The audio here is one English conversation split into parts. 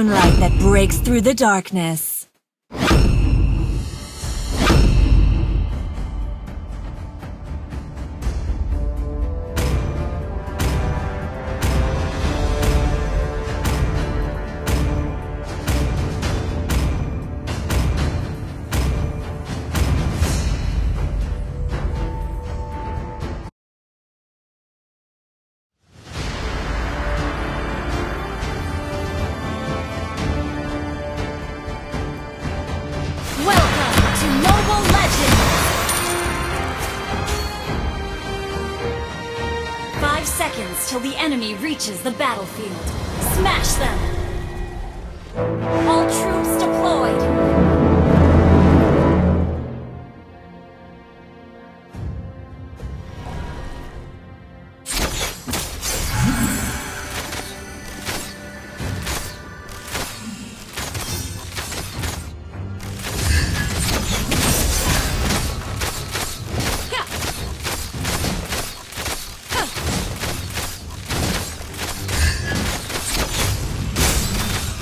moonlight that breaks through the darkness. Welcome to Mobile Legends! 5 seconds till the enemy reaches the battlefield. Smash them! All troops deployed!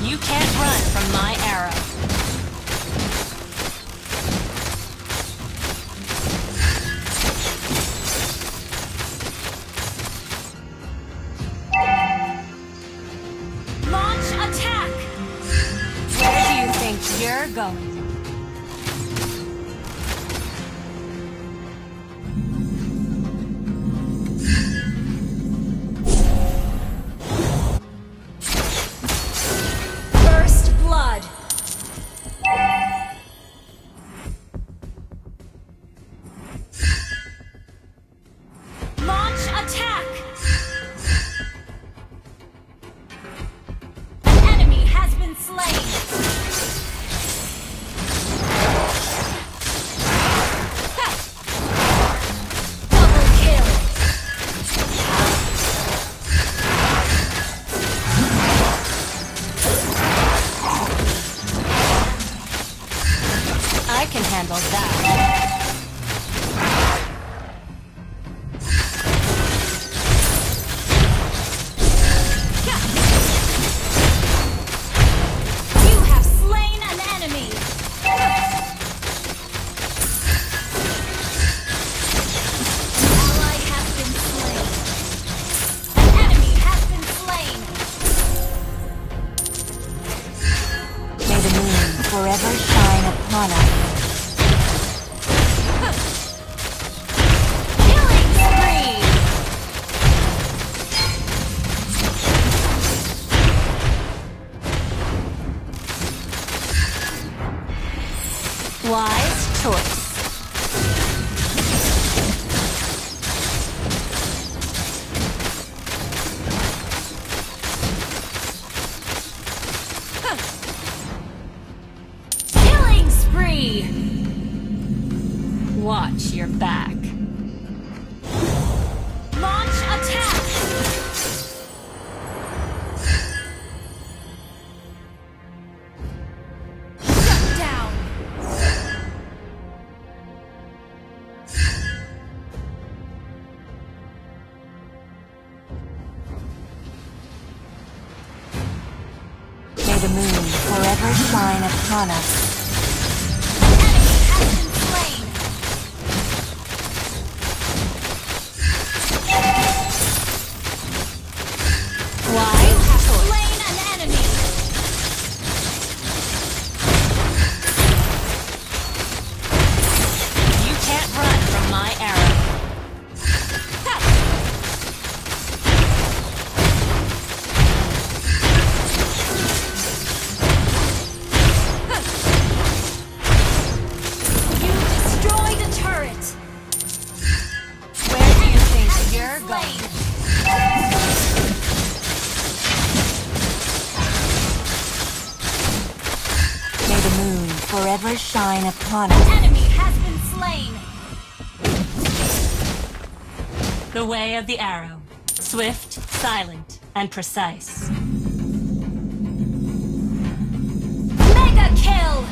You can't run from my arrow. Launch attack! Where do you think you're going? First blood. Launch attack. An enemy has been slain. Ha! Double kill. I can handle that. You have slain an enemy. Ally has been slain. An enemy has been slain. May the moon forever shine upon us. Killing spree. Wise choice. Killing spree. Watch your back. Launch attack. Shut down. May the moon forever shine upon us. Enemy has been slain. Why? You have slain an enemy. You can't run from my arrow. Ha! You destroyed a turret. Where do you think you're going? May the moon forever shine upon us. Enemy has been slain. The way of the arrow. Swift, silent, and precise. Mega kill.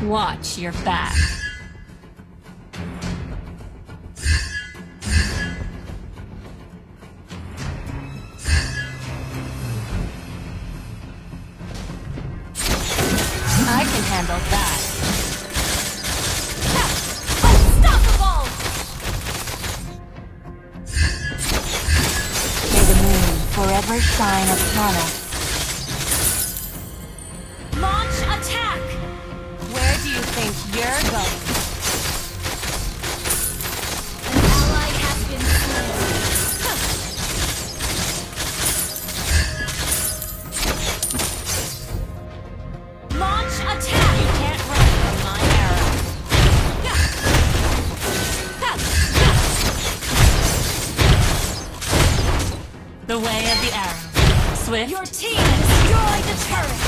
Watch your back. handle that. Unstoppable! May the moon forever shine upon us. Launch attack! Where do you think you're going? An ally has been slain. Launch attack! You can't run from my arrow. The way of the arrow. Swift, Your team destroyed the turret!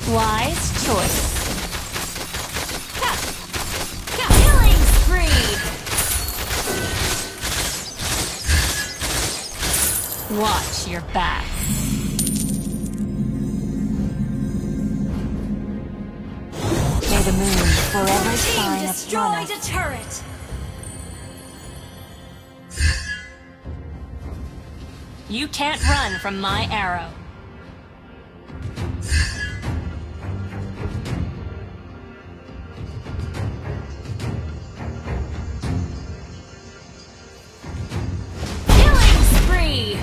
wise choice. Killing spree! Watch your back. May the moon forever Your team shine upon destroyed us. a turret! You can't run from my arrow. Killing spree!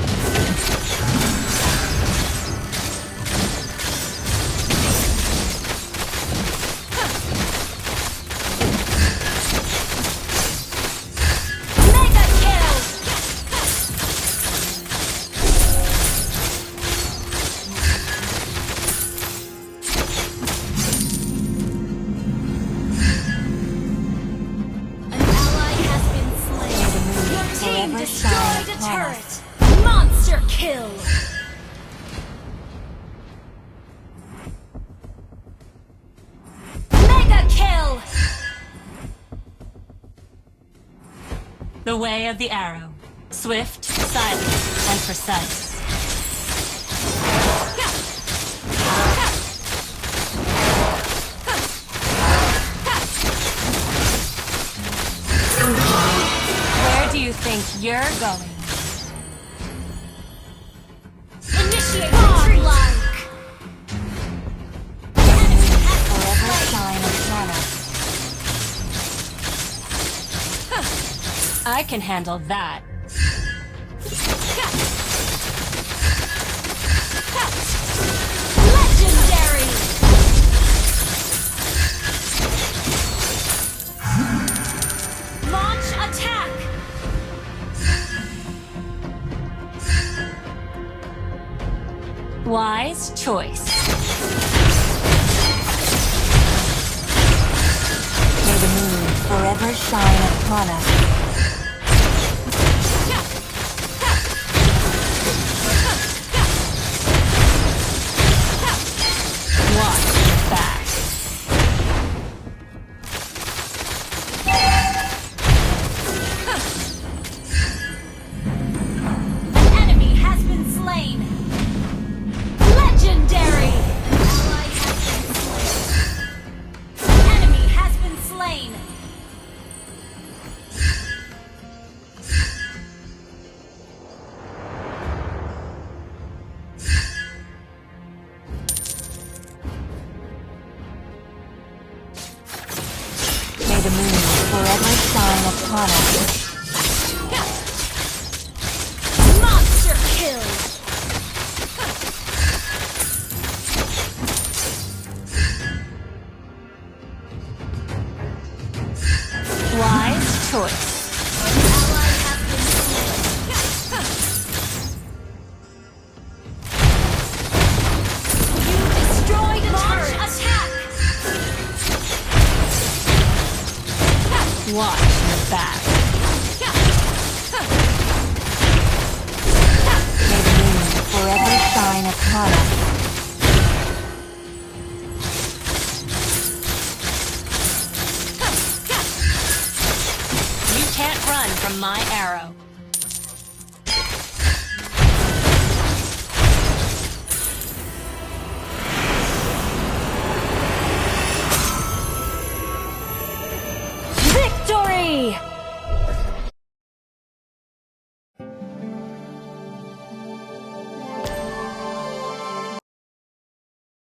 Mega kill! An ally has been slain. Your team forever destroyed shine a upon turret. Monster kill! Mega kill! The way of the arrow. Swift, silent, and precise. Where do you think you're going? Initiate retreat! Enemy has been Forever slain. shine upon us. I can handle that. Legendary! Launch attack! Wise choice. May the moon forever shine upon us. Watch your back. An enemy has been slain! Legendary! An ally has been slain. An enemy has been slain! May the moon forever shine upon us. Monster kill! Wise choice. An ally has been slain. You destroyed a turret! Attack! Watch your back. May the moon forever shine upon us. You can't run from my arrow.